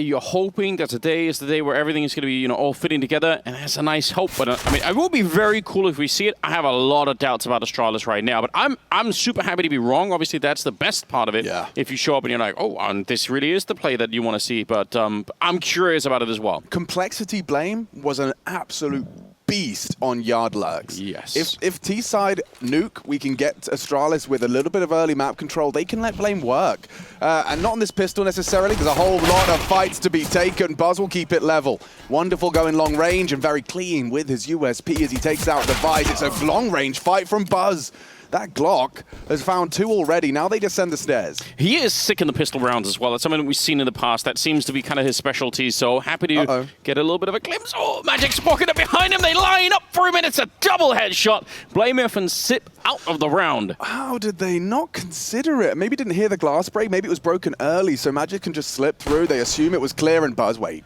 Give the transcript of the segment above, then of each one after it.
You're hoping that today is the day where everything is going to be, all fitting together, and that's a nice hope. But I mean, it will be very cool if we see it. I have a lot of doubts about Astralis right now, but I'm super happy to be wrong. Obviously, that's the best part of it. Yeah. If you show up and you're like, oh, this really is the play that you want to see. But I'm curious about it as well. Complexity Blame was an absolute beast on yard lurks. Yes. If T-side Nuke, we can get Astralis with a little bit of early map control, they can let Blame work. And not on this pistol necessarily. There's a whole lot of fights to be taken. Buzz will keep it level. Wonderful going long range and very clean with his USP as he takes out the Vice. It's a long range fight from Buzz. That Glock has found 2 already. Now they descend the stairs. He is sick in the pistol rounds as well. That's something we've seen in the past. That seems to be kind of his specialty. So happy to get a little bit of a glimpse. Oh, Magic's walking up behind him. They line up for him, and it's a double headshot. Blamef and Sip out of the round. How did they not consider it? Maybe didn't hear the glass break. Maybe it was broken early, so Magic can just slip through. They assume it was clear, and Buzz, wait.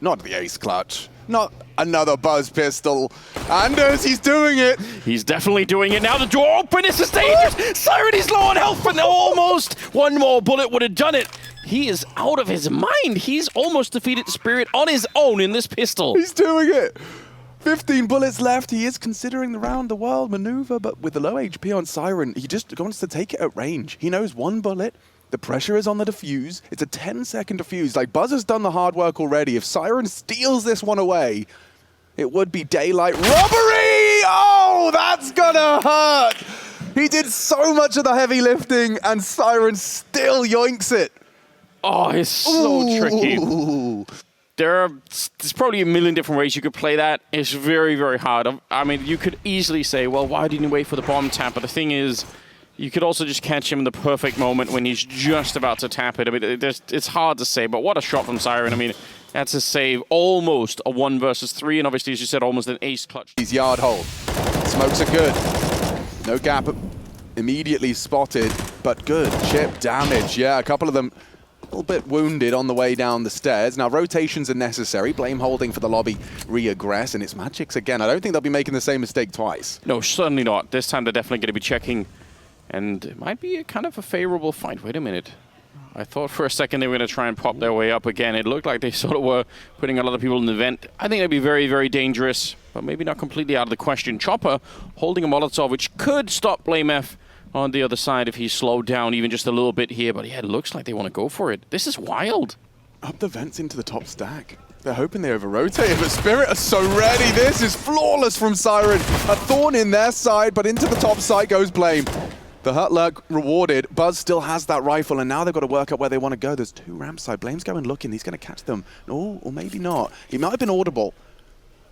Not the ace clutch. Not another Buzz pistol. Anders, he's doing it. He's definitely doing it now. The door open. This is dangerous. Siren is low on health, but almost one more bullet would have done it. He is out of his mind. He's almost defeated Spirit on his own in this pistol. He's doing it. 15 bullets left. He is considering the round-the-world maneuver, but with the low HP on Siren, he just wants to take it at range. He knows 1 bullet. The pressure is on the defuse. It's a 10-second defuse. Like, Buzz has done the hard work already. If Siren steals this one away, it would be daylight robbery! Oh, that's gonna hurt! He did so much of the heavy lifting, and Siren still yoinks it. Oh, it's so tricky. There's probably a million different ways you could play that. It's very, very hard. I mean, you could easily say, well, why didn't you wait for the bomb tap? But the thing is, you could also just catch him in the perfect moment when he's just about to tap it. I mean, it's hard to say, but what a shot from Siren. I mean, that's a save, almost a 1 versus 3, and obviously, as you said, almost an ace clutch. He's yard hold. Smokes are good. No gap immediately spotted, but good. Chip damage. Yeah, a couple of them a little bit wounded on the way down the stairs. Now, rotations are necessary. Blame holding for the lobby re-aggress, and it's Magic's again. I don't think they'll be making the same mistake twice. No, certainly not. This time, they're definitely going to be checking. And it might be a kind of a favorable fight. Wait a minute. I thought for a second they were going to try and pop their way up again. It looked like they sort of were putting a lot of people in the vent. I think that'd be very, very dangerous, but maybe not completely out of the question. Chopper holding a Molotov, which could stop Blamef on the other side if he's slowed down even just a little bit here. But yeah, it looks like they want to go for it. This is wild. Up the vents into the top stack. They're hoping they over-rotate, but Spirit are so ready. This is flawless from Siren. A thorn in their side, but into the top side goes Blame. The Hurt Lurk rewarded. Buzz still has that rifle, and now they've got to work out where they want to go. There's 2 ramp side. Blame's going looking. He's going to catch them. Oh, or maybe not. He might have been audible.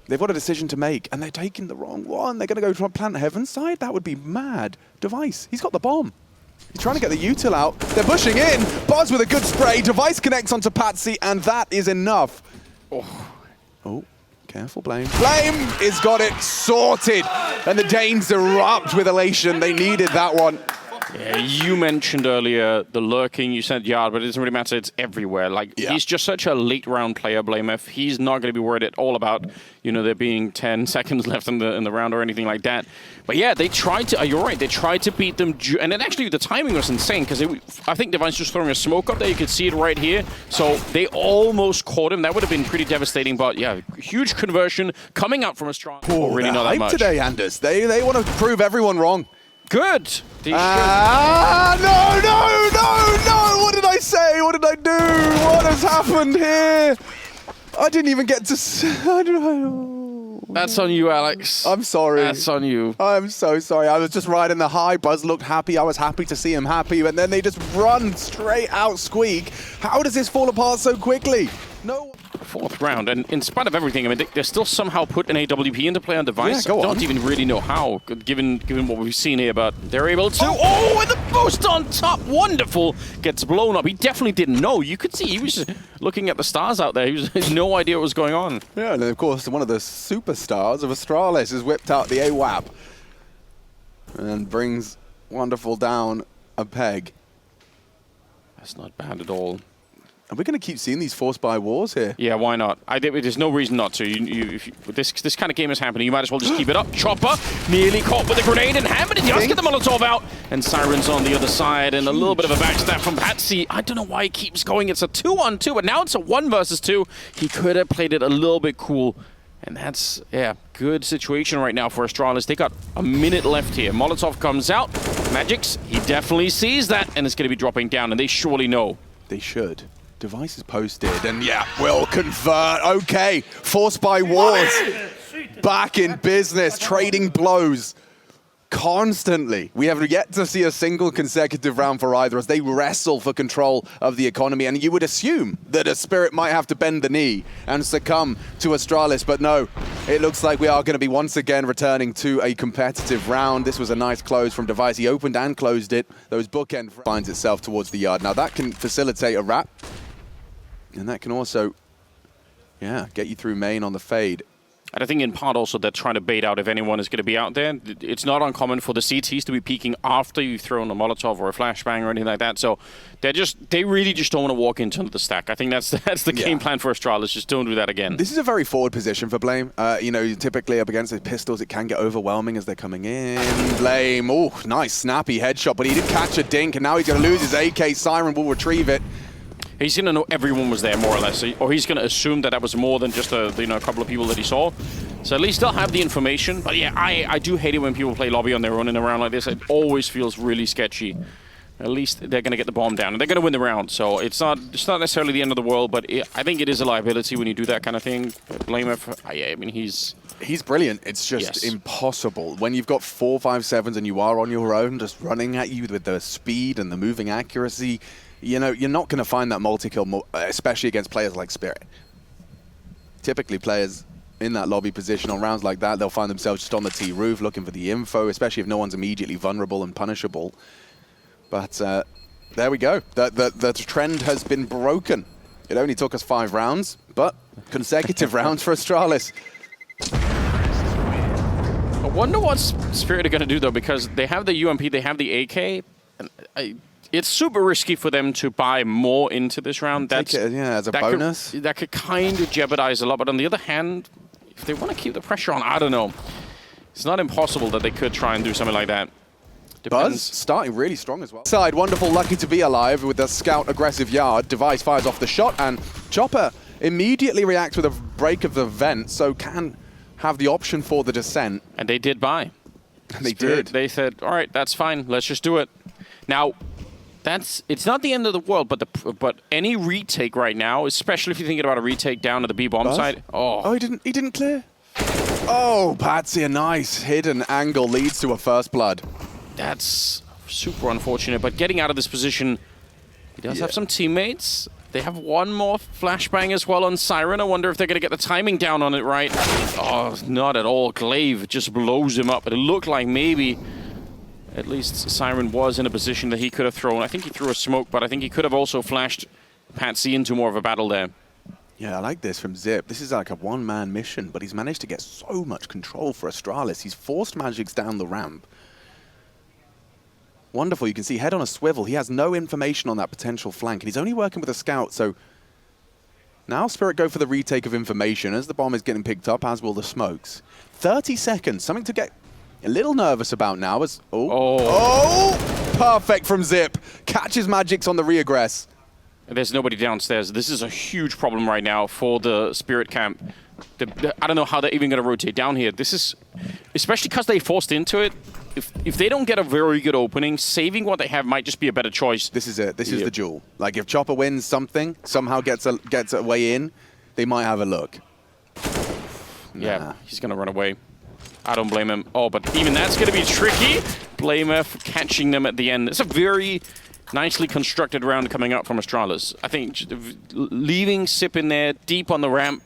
They've got a decision to make, and they're taking the wrong one. They're going to go try and plant Heaven's side? That would be mad. Device, he's got the bomb. He's trying to get the util out. They're pushing in. Buzz with a good spray. Device connects onto Patsy, and that is enough. Oh. Careful, Blame. Blame has got it sorted. And the Danes erupt with elation. They needed that one. Yeah, you mentioned earlier the lurking. You said yard, but it doesn't really matter. It's everywhere. Like, he's just such a late round player, Blamef. He's not going to be worried at all about, there being 10 seconds left in the round or anything like that. But yeah, they tried to, you're right, they tried to beat them. And then actually the timing was insane because I think Devine's just throwing a smoke up there. You could see it right here. So they almost caught him. That would have been pretty devastating. But yeah, huge conversion coming out from a strong. Really not that much today, Anders. They want to prove everyone wrong. Good. No! What did I say? What did I do? What has happened here? I didn't even get to... I don't know. That's on you, Alex. I'm sorry. That's on you. I'm so sorry. I was just riding the high. Buzz looked happy. I was happy to see him happy. And then they just run straight out Squeak. How does this fall apart so quickly? No. 4th round, and in spite of everything, I mean, they still somehow put an AWP into play on Device. Yeah, I don't even really know how, given what we've seen here, but they're able to. Oh, and the boost on top, wonderful, gets blown up. He definitely didn't know. You could see he was just looking at the stars out there. He had no idea what was going on. Yeah, and then of course one of the superstars of Astralis has whipped out the AWAP and brings Wonderful down a peg. That's not bad at all. And we're going to keep seeing these forced buy wars here. Yeah, why not? There's no reason not to. If this kind of game is happening, you might as well just keep it up. Chopper nearly caught with a grenade and hammered it. Just get the Molotov out. And Siren's on the other side. And a little bit of a backstab from Patsy. I don't know why he keeps going. It's a 2-on-2, but now it's a 1 versus 2. He could have played it a little bit cool. And that's, yeah, good situation right now for Astralis. They got a minute left here. Molotov comes out. Magix, he definitely sees that. And it's going to be dropping down. And they surely know. They should. Device is posted, and yeah, will convert. Okay, forced by wars. Back in business, trading blows constantly. We have yet to see a single consecutive round for either as they wrestle for control of the economy. And you would assume that a Spirit might have to bend the knee and succumb to Astralis, but no. It looks like we are going to be once again returning to a competitive round. This was a nice close from Device. He opened and closed it. Those bookend finds itself towards the yard. Now that can facilitate a wrap. And that can also, yeah, get you through main on the fade. And I think in part also they're trying to bait out if anyone is going to be out there. It's not uncommon for the CTs to be peeking after you've thrown a Molotov or a flashbang or anything like that. So they really just don't want to walk into the stack. I think that's the game plan for Astralis. Just don't do that again. This is a very forward position for Blame. You know, typically up against the pistols, it can get overwhelming as they're coming in. Blame, oh, nice snappy headshot, but he did catch a dink, and now he's going to lose his AK. Siren will retrieve it. He's going to know everyone was there, more or less, or he's going to assume that that was more than just a couple of people that he saw. So at least they'll have the information. But yeah, I do hate it when people play lobby on their own in a round like this. It always feels really sketchy. At least they're going to get the bomb down, and they're going to win the round. So it's not necessarily the end of the world, but I think it is a liability when you do that kind of thing. Blame him. I mean, he's brilliant. It's just impossible. When you've got 4.57s and you are on your own, just running at you with the speed and the moving accuracy, you know, you're not going to find that multi-kill, especially against players like Spirit. Typically, players in that lobby position on rounds like that, they'll find themselves just on the T roof looking for the info, especially if no one's immediately vulnerable and punishable. But there we go. The trend has been broken. It only took us 5 rounds, but consecutive rounds for Astralis. I wonder what Spirit are going to do, though, because they have the UMP, they have the AK. And it's super risky for them to buy more into this round. That's as a bonus. That could kind of jeopardize a lot. But on the other hand, if they want to keep the pressure on, I don't know. It's not impossible that they could try and do something like that. Depends. Buzz starting really strong as well. Side, wonderful, lucky to be alive with the scout aggressive yard. Device fires off the shot, and Chopper immediately reacts with a break of the vent, so can have the option for the descent. And they did buy. They did. They said, all right, that's fine. Let's just do it. Now, it's not the end of the world, but any retake right now, especially if you're thinking about a retake down at the B bomb side. Oh, he didn't clear. Oh, Patsy, a nice hidden angle leads to a first blood. That's super unfortunate, but getting out of this position, he does have some teammates. They have one more flashbang as well on Siren. I wonder if they're going to get the timing down on it right. Oh, not at all. Glaive just blows him up, but it looked like maybe at least Siren was in a position that he could have thrown. I think he threw a smoke, but I think he could have also flashed Patsy into more of a battle there. Yeah, I like this from Zip. This is like a one-man mission, but he's managed to get so much control for Astralis. He's forced Magix down the ramp. Wonderful, you can see head on a swivel. He has no information on that potential flank, and he's only working with a scout, so now Spirit go for the retake of information as the bomb is getting picked up, as will the smokes. 30 seconds, something to get a little nervous about now as... Perfect from Zip. Catches Magix on the reaggress. There's nobody downstairs. This is a huge problem right now for the Spirit camp. I don't know how they're even going to rotate down here. This is, especially because they forced into it, if they don't get a very good opening, saving what they have might just be a better choice. This is it. This is the duel. Like, if Chopper wins something, somehow gets a way in, they might have a look. Yeah, he's going to run away. I don't blame him. Oh, but even that's going to be tricky. Blame him for catching them at the end. It's a very nicely constructed round coming up from Astralis. I think leaving Sip in there, deep on the ramp,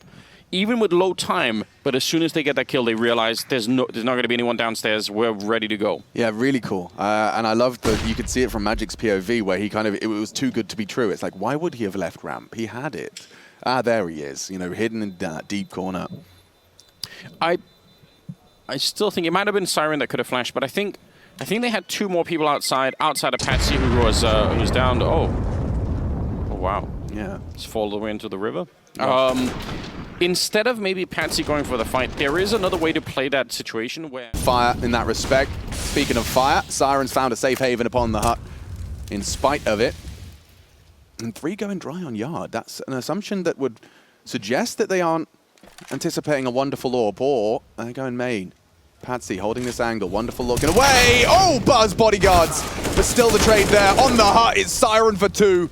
even with low time, but as soon as they get that kill, they realize there's not going to be anyone downstairs. We're ready to go. Yeah, really cool. And I love that you could see it from Magic's POV, where he it was too good to be true. It's like, why would he have left ramp? He had it. Ah, there he is, hidden in that deep corner. I still think it might have been Siren that could have flashed, but I think they had 2 more people outside of Patsy who was down. Oh, wow. Yeah. Just fall the way into the river. Instead of maybe Patsy going for the fight, there is another way to play that situation where... Fire in that respect. Speaking of fire, Siren's found a safe haven upon the hut in spite of it. And 3 going dry on Yard. That's an assumption that would suggest that they aren't anticipating a wonderful AWP, or they're going main. Patsy holding this angle. Wonderful looking away. Oh, Buzz bodyguards. But still the trade there. On the hut, it's Siren for 2.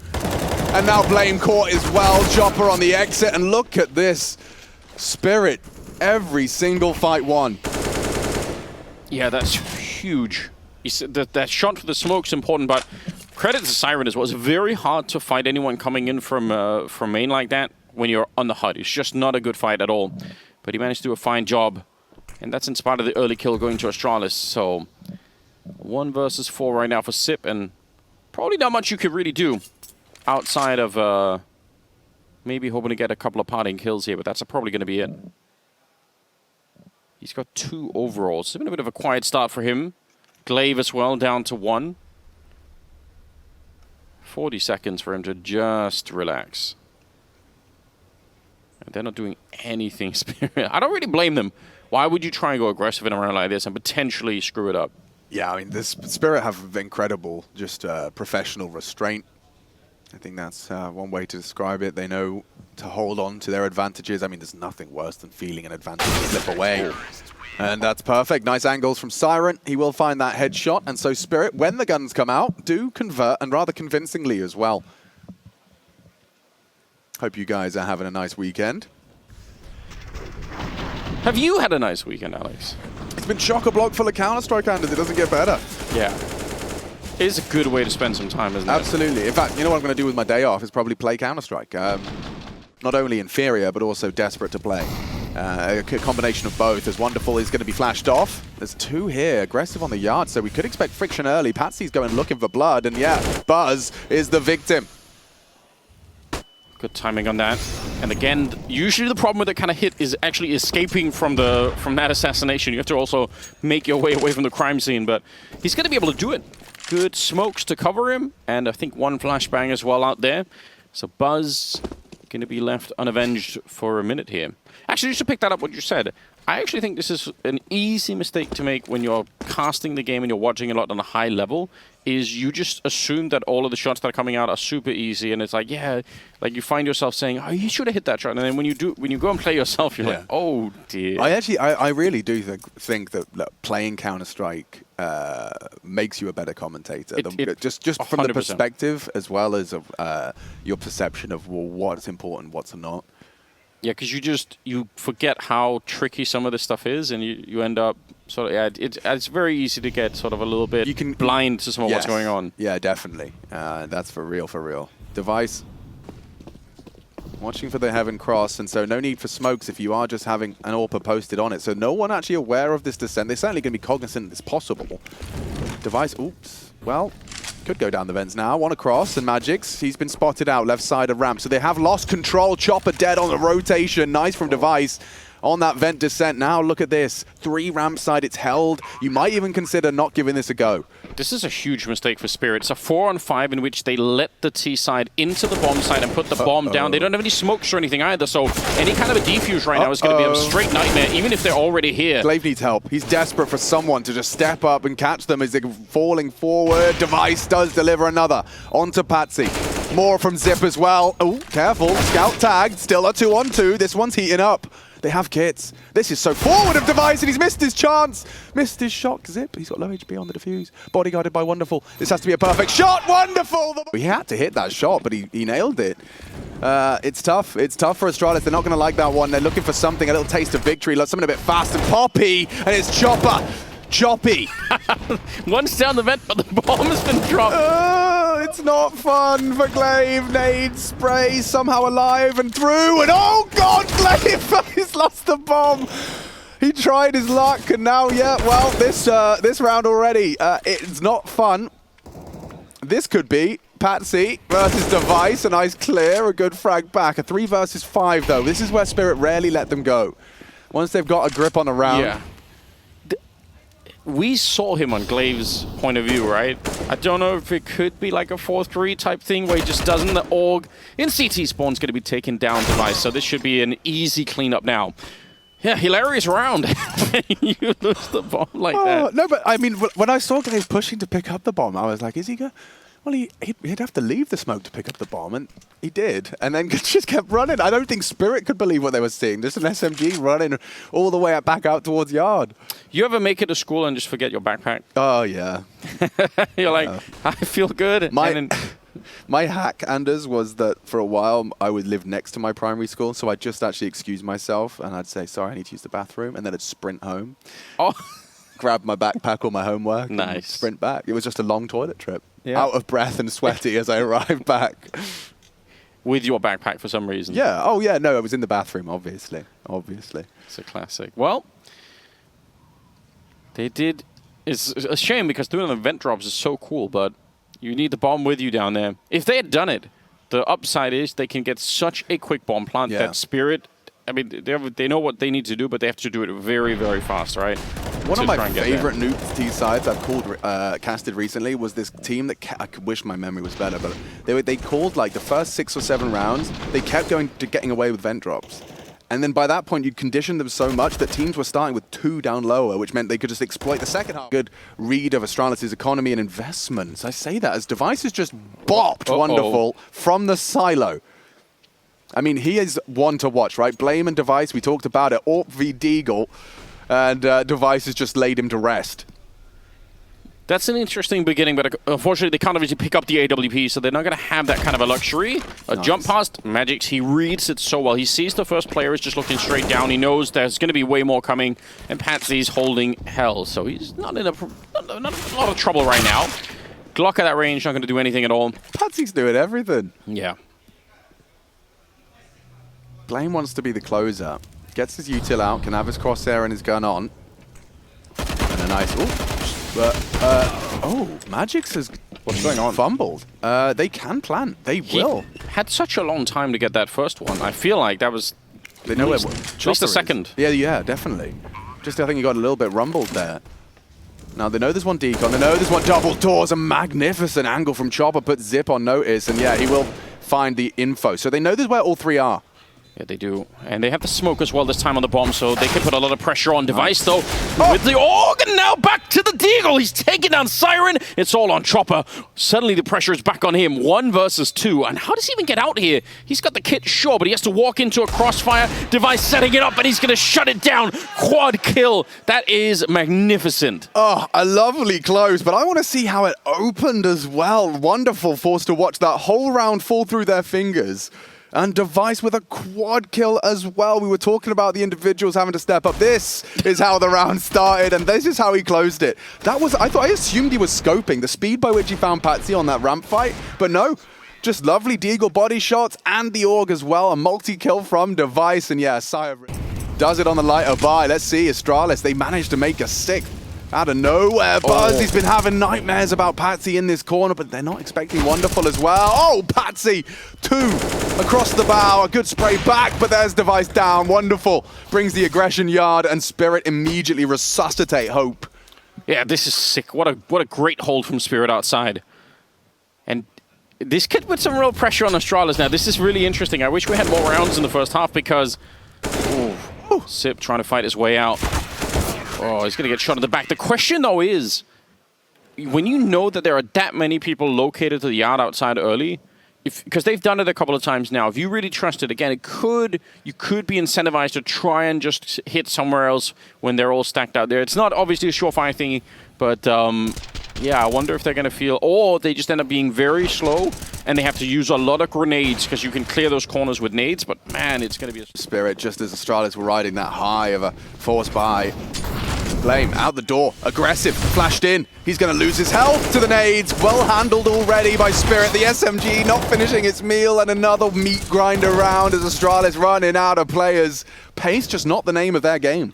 And now Blame caught as well. Chopper on the exit. And look at this. Spirit. Every single fight won. Yeah, that's huge. That shot for the smoke's important, but credit to Siren as well. It's very hard to fight anyone coming in from main like that when you're on the hut. It's just not a good fight at all. But he managed to do a fine job. And that's in spite of the early kill going to Astralis. So 1 versus 4 right now for Sip, and probably not much you could really do outside of maybe hoping to get a couple of parting kills here, but that's probably going to be it. He's got 2 overalls. It's been a bit of a quiet start for him. Glaive as well, down to 1. 40 seconds for him to just relax. And they're not doing anything, Spirit. I don't really blame them. Why would you try and go aggressive in a round like this and potentially screw it up? Yeah, I mean, this Spirit have incredible, just professional restraint. I think that's one way to describe it. They know to hold on to their advantages. I mean, there's nothing worse than feeling an advantage slip away. And that's perfect. Nice angles from Siren. He will find that headshot. And so Spirit, when the guns come out, do convert, and rather convincingly as well. Hope you guys are having a nice weekend. Have you had a nice weekend, Alex? It's been chock-a-block full of Counter-Strike handles. It doesn't get better. Yeah. It is a good way to spend some time, isn't it? Absolutely. In fact, you know what I'm going to do with my day off is probably play Counter-Strike. Not only inferior, but also desperate to play. A combination of both. As Wonderful is going to be flashed off. There's 2 here. Aggressive on the Yard, so we could expect friction early. Patsy's going looking for blood, and yeah, Buzz is the victim. Good timing on that. And again, usually the problem with that kind of hit is actually escaping from that assassination. You have to also make your way away from the crime scene, but he's going to be able to do it. Good smokes to cover him, and I think 1 flashbang as well out there. So Buzz going to be left unavenged for a minute here. Actually, just to pick that up what you said, I actually think this is an easy mistake to make when you're casting the game and you're watching a lot on a high level, is you just assume that all of the shots that are coming out are super easy, and it's like, yeah, like you find yourself saying, oh, you should have hit that shot, and then when you go and play yourself, you're like, oh dear. I really do think that playing Counter-Strike makes you a better commentator. Just from 100%. The perspective as well as your perception of what's important, what's not. Yeah, because you forget how tricky some of this stuff is, and you end up sort of it's very easy to get sort of a little bit blind to some of what's going on. Yeah, definitely. That's for real, for real. Device watching for the Heaven Cross, and so no need for smokes if you are just having an AWP posted on it. So no one actually aware of this descent. They're certainly going to be cognizant it's possible. Device, oops, well, could go down the vents now. 1 across, and Magix, he's been spotted out left side of ramp. So they have lost control. Chopper dead on the rotation. Nice from Device on that vent descent. Now look at this. 3 ramp side, it's held. You might even consider not giving this a go. This is a huge mistake for Spirit. It's a 4-on-5 in which they let the T side into the bomb side and put the bomb down. They don't have any smokes or anything either, so any kind of a defuse right now is going to be a straight nightmare, even if they're already here. Glaive needs help. He's desperate for someone to just step up and catch them as they're falling forward. Device does deliver another onto Patsy. More from Zip as well. Oh, careful. Scout tagged. Still a 2-on-2. This one's heating up. They have kits. This is so forward of Device, and he's missed his chance. Missed his shot. Zip, he's got low HP on the defuse. Bodyguarded by Wonderful. This has to be a perfect shot. Wonderful! He had to hit that shot, but he nailed it. It's tough. It's tough for Astralis. They're not going to like that one. They're looking for something, a little taste of victory, something a bit fast and poppy, and it's Chopper. Choppy. One's down the vent, but the bomb has been dropped. It's not fun for Glaive. Nade spray somehow alive and through, and oh god, Glaive he's lost the bomb. He tried his luck, and now, yeah, well, this round already, it's not fun. This could be Patsy versus Device, a nice clear, a good frag back. A 3 versus 5, though. This is where Spirit rarely let them go. Once they've got a grip on a round. Yeah. we saw him on Glaive's point of view, right? I don't know if it could be like a 4-3 type thing where he just doesn't. The org in CT spawn's going to be taken down device, so this should be an easy cleanup now. Yeah, hilarious round. You lose the bomb like that. No, but I mean, when I saw Glaive pushing to pick up the bomb, I was like, is he going? Well, he'd have to leave the smoke to pick up the bomb, and he did, and then just kept running. I don't think Spirit could believe what they were seeing. Just an SMG running all the way back out towards Yard. You ever make it to school and just forget your backpack? Oh, yeah. You're like, I feel good. My hack, Anders, was that for a while I would live next to my primary school, so I'd just actually excuse myself, and I'd say, sorry, I need to use the bathroom, and then I'd sprint home. Oh. Grab my backpack or my homework nice. And sprint back. It was just a long toilet trip. Yeah. Out of breath and sweaty as I arrived back. With your backpack for some reason. Yeah. Oh, yeah. No, I was in the bathroom, obviously. Obviously. It's a classic. Well, they did. It's a shame because doing event drops is so cool, but you need the bomb with you down there. If they had done it, the upside is they can get such a quick bomb plant that Spirit. I mean, they know what they need to do, but they have to do it very, very fast, right? One of my favorite Nuke T sides I've casted recently was this team that I could wish my memory was better, but they called like the first 6 or 7 rounds. They kept getting away with vent drops, and then by that point you'd conditioned them so much that teams were starting with 2 down lower, which meant they could just exploit the second half. Good read of Astralis' economy and investments. I say that as Device just bopped wonderful from the silo. I mean, he is one to watch, right? Blame and Device, we talked about it. Orp v Deagle, and Device has just laid him to rest. That's an interesting beginning, but unfortunately they can't obviously pick up the AWP, so they're not going to have that kind of a luxury. Jump past Magix, he reads it so well. He sees the first player is just looking straight down. He knows there's going to be way more coming, and Patsy's holding hell, so he's not in a lot of trouble right now. Glock at that range, not going to do anything at all. Patsy's doing everything. Yeah. Blame wants to be the closer. Gets his util out, can have his crosshair and his gun on. And a nice... Magix has what's going on? Fumbled. They can plant. They will. Had such a long time to get that first one. I feel like that was... They know where at least a second. Yeah, definitely. Just I think he got a little bit rumbled there. Now they know there's one decon. They know there's one double doors. A magnificent angle from Chopper puts Zip on notice. And yeah, he will find the info. So they know this is where all 3 are. Yeah, they do. And they have the smoke as well this time on the bomb, so they can put a lot of pressure on Device, though. With the org, and now back to the Deagle. He's taking down Siren. It's all on Chopper. Suddenly the pressure is back on him. 1 versus 2. And how does he even get out here? He's got the kit, sure, but he has to walk into a crossfire. Device setting it up, and he's going to shut it down. Quad kill. That is magnificent. Oh, a lovely close, but I want to see how it opened as well. Wonderful force to watch that whole round fall through their fingers. And Device with a quad kill as well. We were talking about the individuals having to step up. This is how the round started, and this is how he closed it. That was, I assumed he was scoping the speed by which he found Patsy on that ramp fight, but no. Just lovely Deagle body shots and the org as well. A multi-kill from Device, and yeah, does it on the lighter by. Let's see, Astralis, they managed to make a 6th. Out of nowhere, Buzz. He's been having nightmares about Patsy in this corner, but they're not expecting Wonderful as well. Oh, Patsy, 2 across the bow. A good spray back, but there's Device down. Wonderful brings the aggression Yard, and Spirit immediately resuscitate Hope. Yeah, this is sick. What a great hold from Spirit outside. And this could put some real pressure on Astralis now. This is really interesting. I wish we had more rounds in the first half because... Sip trying to fight his way out. Oh, he's going to get shot in the back. The question, though, is when you know that there are that many people located to the Yard outside early, because they've done it a couple of times now, if you really trust it, again, you could be incentivized to try and just hit somewhere else when they're all stacked out there. It's not obviously a surefire thing, but yeah, I wonder if they're going to feel, or they just end up being very slow and they have to use a lot of grenades because you can clear those corners with nades, but man, it's going to be a... Spirit, just as Astralis were riding that high of a force by. Blame out the door, aggressive, flashed in. He's going to lose his health to the nades. Well handled already by Spirit. The SMG not finishing its meal, and another meat grinder round as Astralis running out of players. Pace just not the name of their game.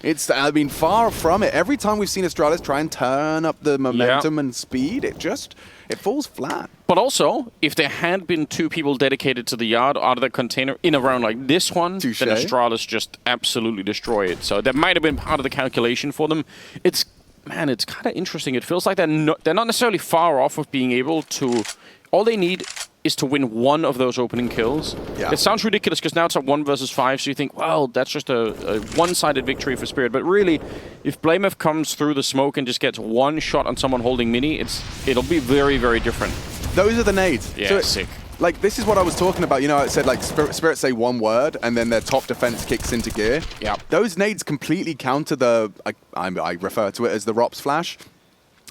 It's, I mean, far from it. Every time we've seen Astralis try and turn up the momentum and speed, it falls flat. But also, if there had been 2 people dedicated to the Yard out of the container in a round like this one, then Astralis just absolutely destroy it. So that might have been part of the calculation for them. It's man, it's kind of interesting. It feels like they're not necessarily far off of being able to... All they need is to win one of those opening kills. Yeah. It sounds ridiculous because now it's a 1 versus 5, so you think, well, that's just a one-sided victory for Spirit. But really, if blameF comes through the smoke and just gets one shot on someone holding mini, it'll be very, very different. Those are the nades. Yeah, so sick. Like, this is what I was talking about. You know, I said, like, Spirit say one word, and then their top defense kicks into gear. Yeah. Those nades completely counter the... I refer to it as the ROPS flash.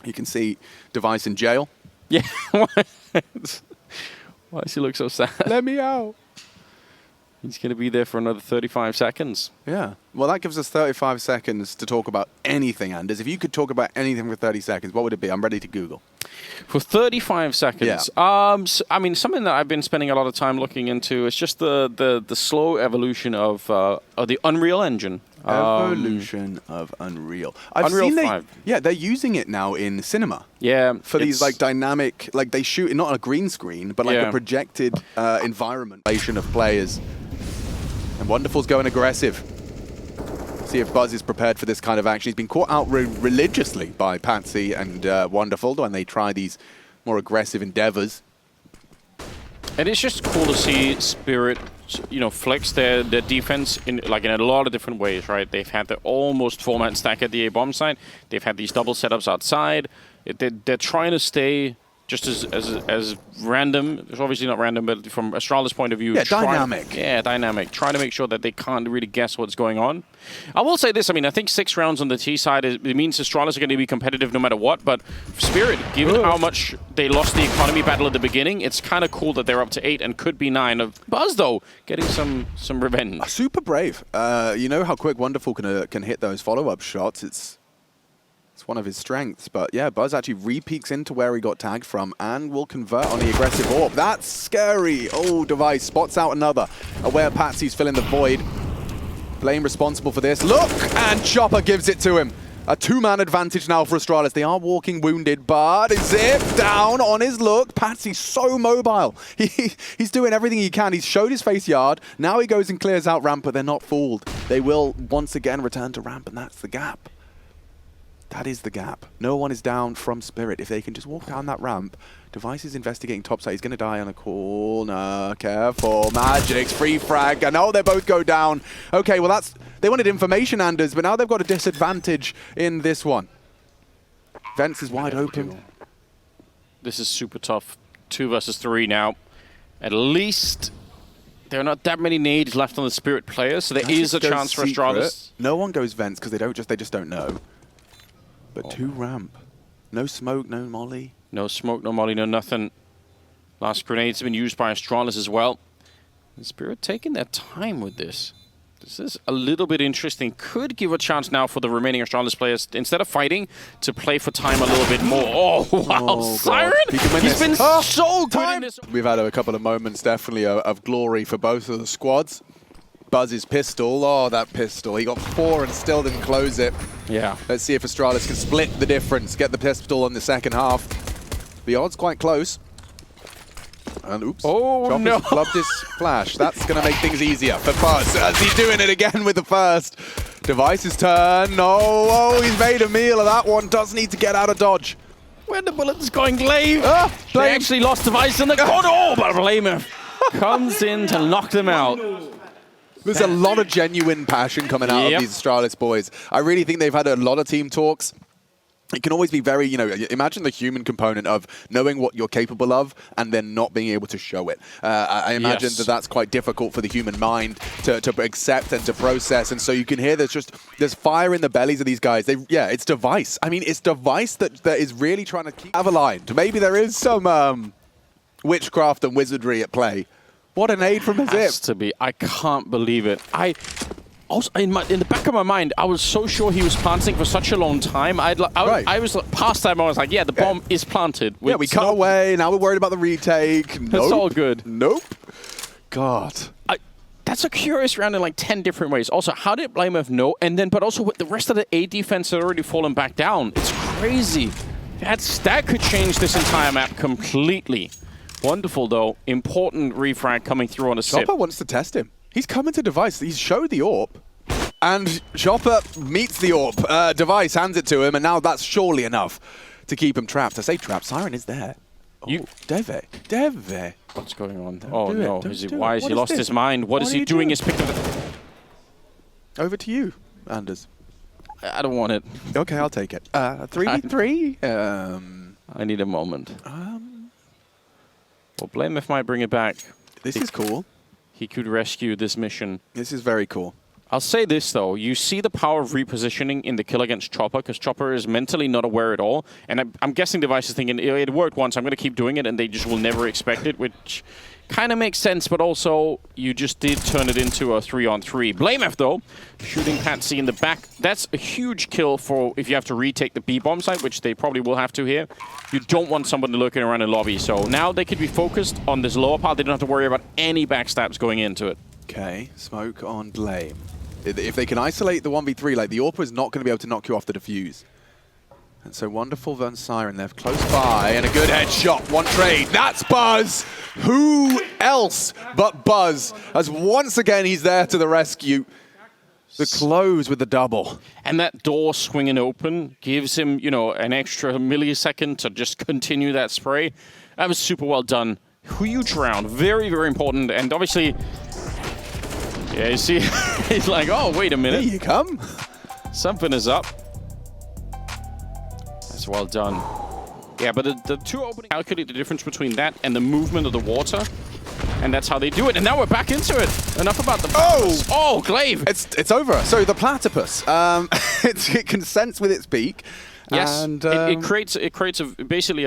You can see Device in jail. Yeah. Why does he look so sad? Let me out. He's going to be there for another 35 seconds. Yeah. Well, that gives us 35 seconds to talk about anything, Anders. If you could talk about anything for 30 seconds, what would it be? I'm ready to Google. For 35 seconds? Yeah. I mean, something that I've been spending a lot of time looking into is just the slow evolution of the Unreal Engine. Evolution of Unreal. Unreal 5. Yeah, they're using it now in cinema. Yeah. For these like dynamic, like they shoot not on a green screen, but like a projected environment of players. And Wonderful's going aggressive. See if Buzz is prepared for this kind of action. He's been caught out religiously by Patsy and Wonderful when they try these more aggressive endeavors. And it's just cool to see Spirit, you know, flex their defense in a lot of different ways, right? They've had the almost 4-man stack at the A bomb site. They've had these double setups outside. They're trying to stay just as random. It's obviously not random, but from Astralis' point of view, dynamic. Yeah, dynamic. Trying to make sure that they can't really guess what's going on. I will say this. I mean, I think 6 rounds on the T side it means Astralis are going to be competitive no matter what. But Spirit, given how much they lost the economy battle at the beginning, it's kind of cool that they're up to 8 and could be 9. Of Buzz though, getting some revenge. Super brave. You know how quick Wonderful can hit those follow-up shots. It's one of his strengths, but yeah, Buzz actually re-peeks into where he got tagged from and will convert on the aggressive AWP. That's scary. Oh, Device spots out another. Aware Patsy's filling the void. Blame responsible for this. Look! And Chopper gives it to him. A 2-man advantage now for Astralis. They are walking wounded, but zip down on his look. Patsy's so mobile. He's doing everything he can. He's showed his face yard. Now he goes and clears out ramp, but they're not fooled. They will once again return to ramp, and that's the gap. That is the gap. No one is down from Spirit. If they can just walk down that ramp, Device is investigating topside. He's going to die on a corner. Careful. Magic's free frag. And oh, they both go down. Okay, well they wanted information, Anders, but now they've got a disadvantage in this one. Vents is wide open. This is super tough. 2 versus 3 now. At least there are not that many nades left on the Spirit players, so there is a chance for Astralis. No one goes Vents because they just don't know. But 2 ramp. No smoke, no molly. No smoke, no molly, no nothing. Last grenades have been used by Astralis as well. And Spirit taking their time with this. This is a little bit interesting. Could give a chance now for the remaining Astralis players, instead of fighting, to play for time a little bit more. Oh, wow. Oh, Siren! He's been so good in this. We've had a couple of moments, definitely, of glory for both of the squads. Buzz's pistol. Oh, that pistol. He got 4 and still didn't close it. Yeah. Let's see if Astralis can split the difference, get the pistol in the second half. The odds quite close. And oops. Oh, Chopper's no. clubbed his flash. That's going to make things easier for Buzz as he's doing it again with the first. Device's turn. No. Oh, he's made a meal of that one. Does need to get out of dodge. Where the bullet's going, Glaive? They actually lost Device in the corner. Oh, but blameF comes in to knock them out. There's a lot of genuine passion coming out of these Astralis boys. I really think they've had a lot of team talks. It can always be very, you know, imagine the human component of knowing what you're capable of and then not being able to show it. I imagine that that's quite difficult for the human mind to accept and to process. And so you can hear there's fire in the bellies of these guys. It's Device. I mean, it's Device that is really trying to keep aligned. Maybe there is some witchcraft and wizardry at play. What an aid from a zip. Has to be. I can't believe it. Also, in the back of my mind, I was so sure he was planting for such a long time. I was past that moment. I was like, yeah, the bomb is planted. Yeah, we cut away. Now we're worried about the retake. Nope. It's all good. Nope. God. That's a curious round in like 10 different ways. Also, how did blameF know? And then, but also with the rest of the A defense had already fallen back down. It's crazy. That could change this entire map completely. Wonderful, though. Important refrag coming through on a sip. Chopper wants to test him. He's coming to Device. He's showed the AWP. And Chopper meets the AWP. Device hands it to him, and now that's surely enough to keep him trapped. I say trapped, Siren is there. Oh, Deve. What's going on? Oh no, why has he lost his mind? What is he doing? He's picked up the... Over to you, Anders. I don't want it. Okay, I'll take it. 3v3? I need a moment. Well, Blamef might bring it back. This is cool. He could rescue this mission. This is very cool. I'll say this, though. You see the power of repositioning in the kill against Chopper, because Chopper is mentally not aware at all. And I'm guessing Device is thinking, it worked once, I'm going to keep doing it, and they just will never expect it, which kind of makes sense, but also you just did turn it into a 3-on-3. Blamef, though, shooting Patsy in the back. That's a huge kill for if you have to retake the B-bomb site, which they probably will have to here. You don't want somebody lurking around in lobby. So now they could be focused on this lower part. They don't have to worry about any backstabs going into it. Okay, smoke on Blame. If they can isolate the 1v3, like the AWP is not going to be able to knock you off the defuse. And so wonderful Vern Siren, they're close by, and a good headshot, one trade. That's Buzz! Who else but Buzz? As once again he's there to the rescue. The close with the double. And that door swinging open gives him, you know, an extra millisecond to just continue that spray. That was super well done. Huge round, very, very important, and obviously... Yeah, you see, he's like, oh, wait a minute. Here you come. Something is up. That's well done. Yeah, but the two openings calculate the difference between that and the movement of the water. And that's how they do it. And now we're back into it. Enough about the platypus. Oh, Glaive. It's over. So the platypus, it can sense with its beak. Yes, and, it creates basically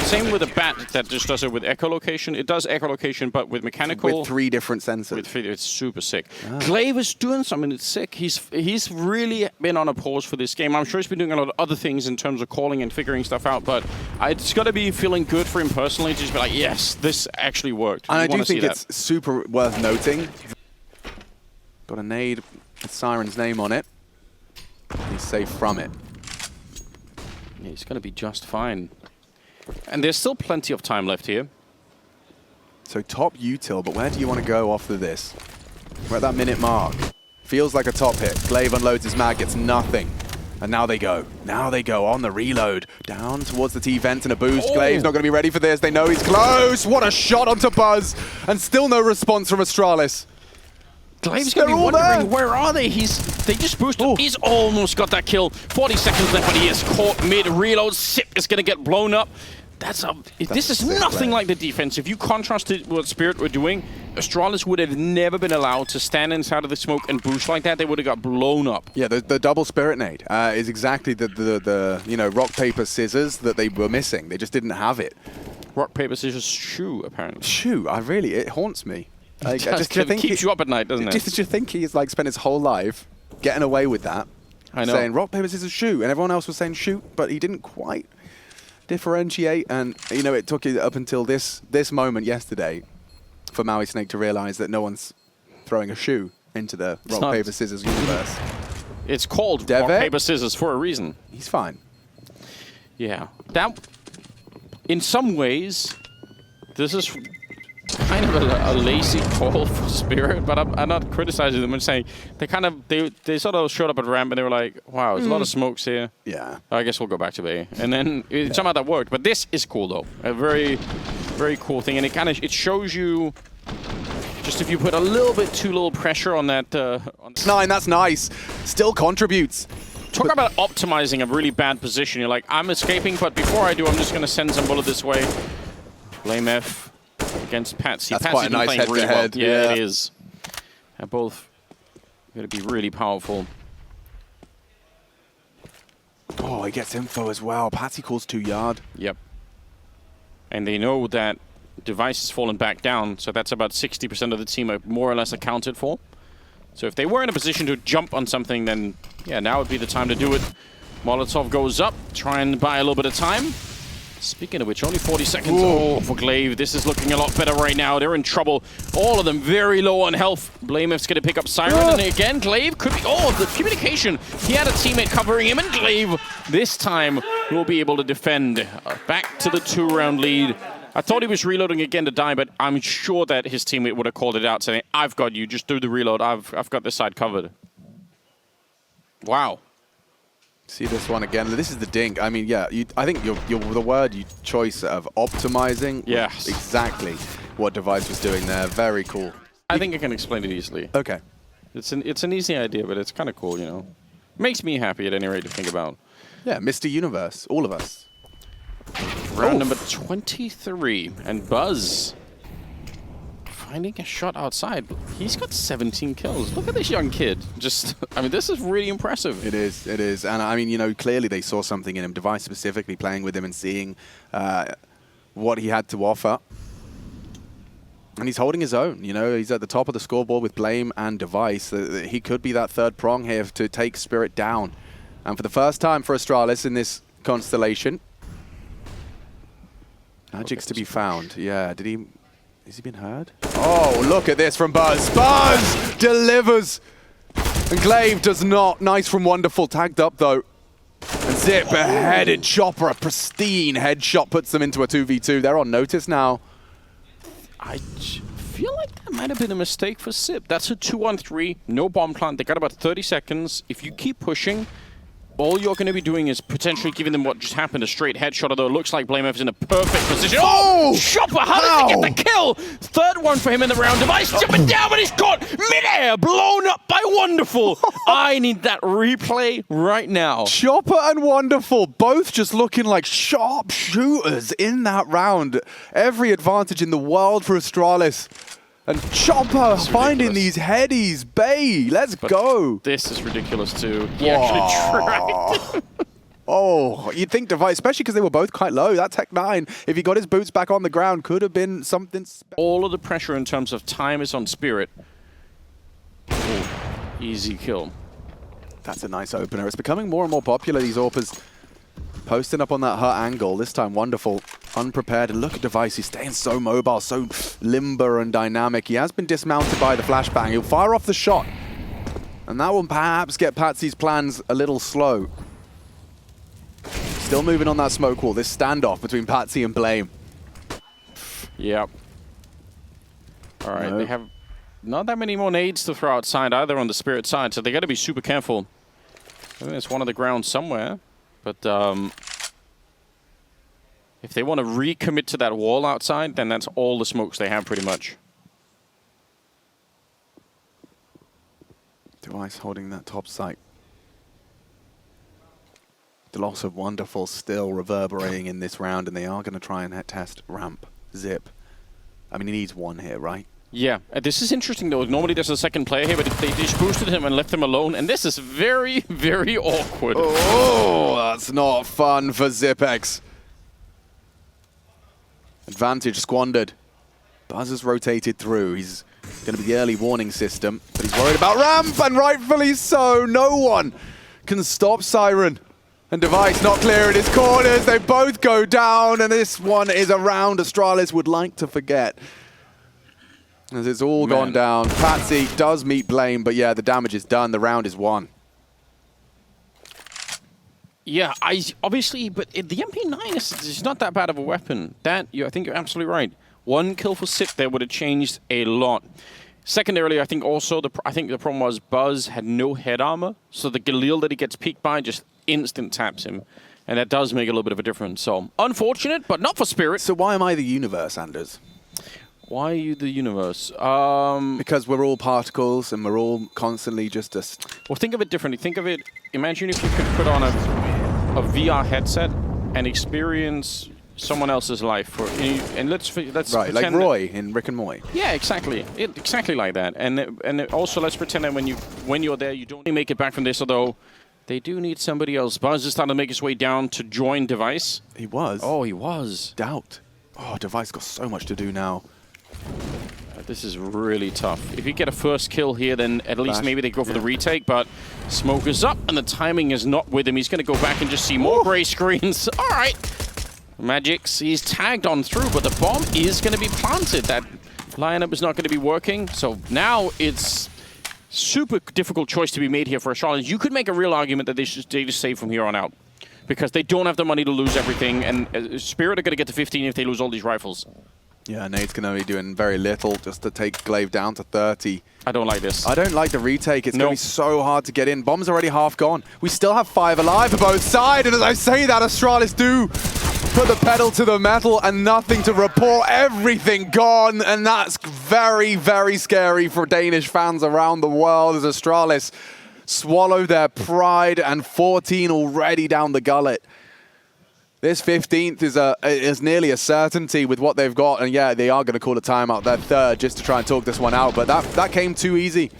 same with a bat that just does it with echolocation. It does echolocation, but with mechanical. With 3 different sensors. It's super sick. Glaive is doing something that's sick. He's really been on a pause for this game. I'm sure he's been doing a lot of other things in terms of calling and figuring stuff out, but it's got to be feeling good for him personally to just be like, yes, this actually worked. And I do think it's super worth noting. Got a nade with Siren's name on it. He's safe from it. Yeah, he's going to be just fine. And there's still plenty of time left here. So top util, but where do you want to go after this? We're at that minute mark. Feels like a top hit. Glaive unloads his mag, gets nothing. And now they go. Now they go on the reload. Down towards the T-vent and a boost. Oh. Glaive's not going to be ready for this. They know he's close. What a shot onto Buzz. And still no response from Astralis. Glaive's going to be wondering, where are they? They just boosted. Ooh. He's almost got that kill. 40 seconds left, but he is caught mid-reload. Sip is going to get blown up. This is nothing like the defense. If you contrasted what Spirit were doing, Astralis would have never been allowed to stand inside of the smoke and boost like that. They would have got blown up. Yeah, the double Spirit nade is exactly the you know, rock, paper, scissors that they were missing. They just didn't have it. Rock, paper, scissors, shoe, apparently. Shoe, it haunts me. Like, it keeps you up at night, doesn't it? Just to think he's like spent his whole life getting away with that. I know. Saying rock, paper, scissors, shoot. And everyone else was saying shoot, but he didn't quite differentiate. And, you know, it took it up until this moment yesterday for Maui Snake to realize that no one's throwing a shoe into the rock, paper, scissors universe. It's called rock, paper, scissors for a reason. He's fine. Yeah. That, in some ways, this is kind of a lazy call for Spirit, but I'm not criticizing them. I'm saying they sort of showed up at ramp and they were like, wow, there's a lot of smokes here. Yeah. I guess we'll go back to B. And then somehow that worked. But this is cool though. A very, very cool thing. And it shows you just if you put a little bit too little pressure on that. 9, that's nice. Still contributes. Talk about optimizing a really bad position. You're like, I'm escaping, but before I do, I'm just going to send some bullet this way. Blame F. Against Patsy. That's quite a nice head-to-head. Really well. Yeah, it is. They're both going to be really powerful. Oh, he gets info as well. Patsy calls 2 yard. Yep. And they know that Device has fallen back down, so that's about 60% of the team are more or less accounted for. So if they were in a position to jump on something, then yeah, now would be the time to do it. Molotov goes up, try and buy a little bit of time. Speaking of which, only 40 seconds for Glaive. This is looking a lot better right now. They're in trouble. All of them very low on health. Blamef's going to pick up Siren. And again, Glaive could be... Oh, the communication. He had a teammate covering him. And Glaive, this time, will be able to defend. Back to the 2-round lead. I thought he was reloading again to die, but I'm sure that his teammate would have called it out, saying, I've got you. Just do the reload. I've got this side covered. Wow. See this one again. This is the dink. I mean, yeah, I think the word choice of optimizing. Yes. Exactly what Device was doing there. Very cool. I think I can explain it easily. Okay. It's an easy idea, but it's kind of cool, you know. Makes me happy at any rate to think about. Yeah, Mr. Universe, all of us. Round number 23, and Buzz finding a shot outside. He's got 17 kills. Look at this young kid. Just, I mean, this is really impressive. It is, it is. And I mean, you know, clearly they saw something in him. Device specifically playing with him and seeing what he had to offer. And he's holding his own, you know. He's at the top of the scoreboard with Blame and Device. He could be that third prong here to take Spirit down. And for the first time for Astralis in this constellation, Magic's to be found. Yeah, has he been heard? Oh, look at this from Buzz. Buzz delivers. And Glaive does not. Nice from Wonderful. Tagged up, though. And Zip, a headed chopper. A pristine headshot puts them into a 2v2. They're on notice now. I feel like that might have been a mistake for Zip. That's a 2-on-3. No bomb plant. They got about 30 seconds. If you keep pushing, all you're going to be doing is potentially giving them what just happened, a straight headshot, although it looks like BlameF's in a perfect position. Oh! Chopper, how did he get the kill? Third one for him in the round. Device jumping down, but he's got mid-air, blown up by Wonderful. I need that replay right now. Chopper and Wonderful, both just looking like sharp shooters in that round. Every advantage in the world for Astralis. And Chopper finding these headies. Bay, let's go. This is ridiculous too. He actually tried. Oh, you'd think Device, especially because they were both quite low. That Tech 9, if he got his boots back on the ground, could have been something special. All of the pressure in terms of time is on Spirit. Oh, easy kill. That's a nice opener. It's becoming more and more popular, these AWPers. Posting up on that hut angle, this time Wonderful, unprepared. And look at Device, he's staying so mobile, so limber and dynamic. He has been dismounted by the flashbang. He'll fire off the shot. And that will perhaps get Patsy's plans a little slow. Still moving on that smoke wall, this standoff between Patsy and Blame. Yep. All right, They have not that many more nades to throw outside either on the Spirit side, so they got to be super careful. I think it's one of the grounds somewhere. But if they want to recommit to that wall outside, then that's all the smokes they have pretty much. Device holding that top site. The loss of Wonderful still reverberating in this round, and they are going to try and test ramp. Zip. I mean, he needs one here, right? Yeah, this is interesting though. Normally there's a second player here, but they just boosted him and left him alone, and this is very, very awkward. Oh, that's not fun for Zipex. Advantage squandered. Buzz has rotated through. He's going to be the early warning system, but he's worried about ramp, and rightfully so. No one can stop Siren. And Device not clearing his corners. They both go down, and this one is a round Astralis would like to forget. As it's all gone down. Patsy does meet Blame, but yeah, the damage is done. The round is won. Yeah, obviously, but the MP9 is not that bad of a weapon. I think you're absolutely right. One kill for Sip there would have changed a lot. Secondarily, I think also the problem was Buzz had no head armor, so the Galil that he gets peeked by just instant taps him, and that does make a little bit of a difference. So unfortunate, but not for Spirit. So why am I the universe, Anders? Why are you the universe? Because we're all particles and we're all constantly just Well, think of it differently. Think of it, imagine if you could put on a VR headset and experience someone else's life. And let's right, like Roy in Rick and Morty. Yeah, exactly. Exactly like that. And also let's pretend that when you're there, you don't make it back from this, although they do need somebody else. Buzz is starting to make his way down to join Device. He was. Oh, he was. Doubt. Oh, Device got so much to do now. This is really tough. If you get a first kill here, then at least maybe they go for the retake, but smoke is up, and the timing is not with him. He's going to go back and just see more gray screens. All right. Magix, he's tagged on through, but the bomb is going to be planted. That lineup is not going to be working, so now it's super difficult choice to be made here for Astralis. You could make a real argument that they just save from here on out, because they don't have the money to lose everything, and Spirit are going to get to 15 if they lose all these rifles. Yeah, Nade's going to be doing very little just to take Glaive down to 30. I don't like this. I don't like the retake. It's going to be so hard to get in. Bomb's already half gone. We still have 5 alive for both sides. And as I say that, Astralis do put the pedal to the metal and nothing to report. Everything gone. And that's very, very scary for Danish fans around the world as Astralis swallow their pride and 14 already down the gullet. This 15th is nearly a certainty with what they've got, and yeah, they are going to call a timeout. They're third just to try and talk this one out, but that came too easy.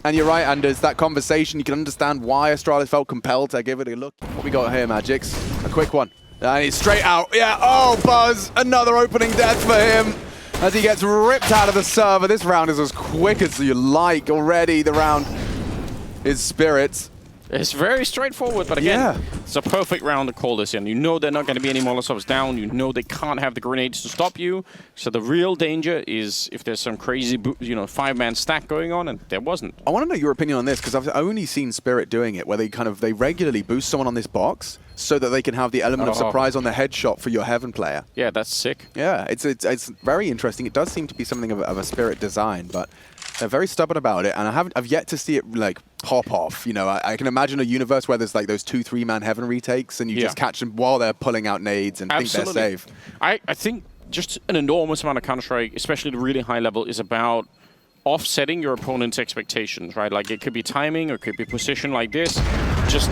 And you're right, Anders, that conversation, you can understand why Astralis felt compelled to give it a look. What we got here, Magix? A quick one. And he's straight out. Yeah, oh, Buzz, another opening death for him as he gets ripped out of the server. This round is as quick as you like already. The round is Spirits. It's very straightforward, but again, it's a perfect round to call this in. You know they're not going to be any Molotovs down. You know they can't have the grenades to stop you. So the real danger is if there's some crazy, 5-man stack going on, and there wasn't. I want to know your opinion on this, because I've only seen Spirit doing it, where they regularly boost someone on this box so that they can have the element of surprise on the headshot for your Heaven player. Yeah, that's sick. Yeah, it's very interesting. It does seem to be something of a Spirit design, but they're very stubborn about it, and I've yet to see it like pop off. I can imagine a universe where there's like those 2-3-man Heaven retakes, and you just catch them while they're pulling out nades and think they're safe. I think just an enormous amount of Counter-Strike, especially at a really high level, is about offsetting your opponent's expectations, right? Like it could be timing or it could be position like this. Just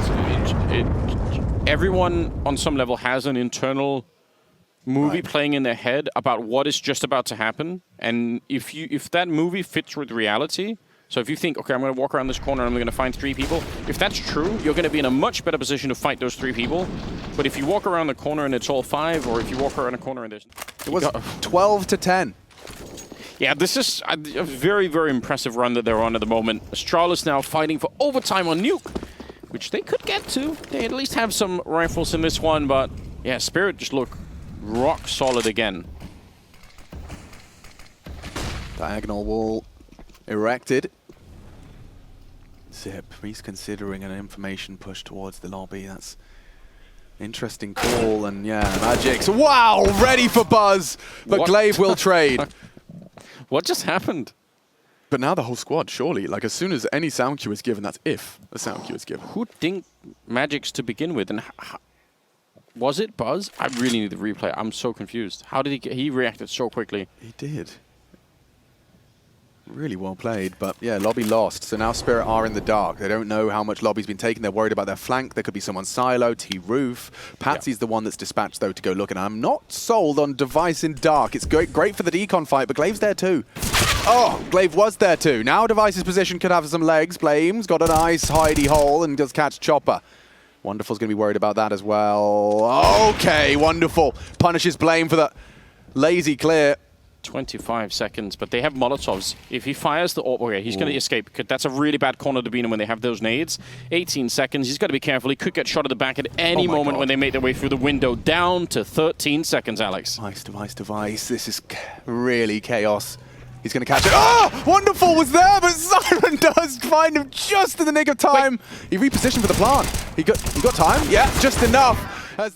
everyone on some level has an internal movie playing in their head about what is just about to happen, and if that movie fits with reality, so if you think, okay, I'm going to walk around this corner and I'm going to find 3 people, if that's true, you're going to be in a much better position to fight those 3 people. But if you walk around the corner and it's all 5, or if you walk around a corner and there's... It was 12-10. Yeah, this is a very, very impressive run that they're on at the moment. Astralis now fighting for overtime on Nuke, which they could get to. They at least have some rifles in this one, but yeah, Spirit just look rock solid again. Diagonal wall erected. Zip, he's considering an information push towards the lobby. That's interesting call, and yeah, Magix. Wow, ready for Buzz, but Glaive will trade. What just happened? But now the whole squad, surely, like as soon as any sound cue is given, that's if a sound cue is given. Who dinked Magix to begin with, and was it Buzz? I really need the replay. I'm so confused. How did he reacted so quickly? He did. Really well played, but yeah, lobby lost. So now Spirit are in the dark. They don't know how much lobby's been taken. They're worried about their flank. There could be someone silo, T-roof. Patsy's the one that's dispatched, though, to go look. And I'm not sold on Device in dark. It's great for the decon fight, but Glaive's there too. Oh, Glaive was there too. Now Device's position could have some legs. Blame's got a nice hidey hole and does catch Chopper. Wonderful's going to be worried about that as well. Okay, Wonderful punishes Blame for the lazy clear. 25 seconds, but they have Molotovs. If he fires the AWP, okay, he's going to escape, because that's a really bad corner to be in when they have those nades. 18 seconds, he's got to be careful. He could get shot at the back at any moment when they make their way through the window. Down to 13 seconds, Alex. Device. This is really chaos. He's going to catch it. Oh! Wonderful was there, but Siren does find him just in the nick of time. He repositioned for the plant. He got time? Yeah, just enough. As that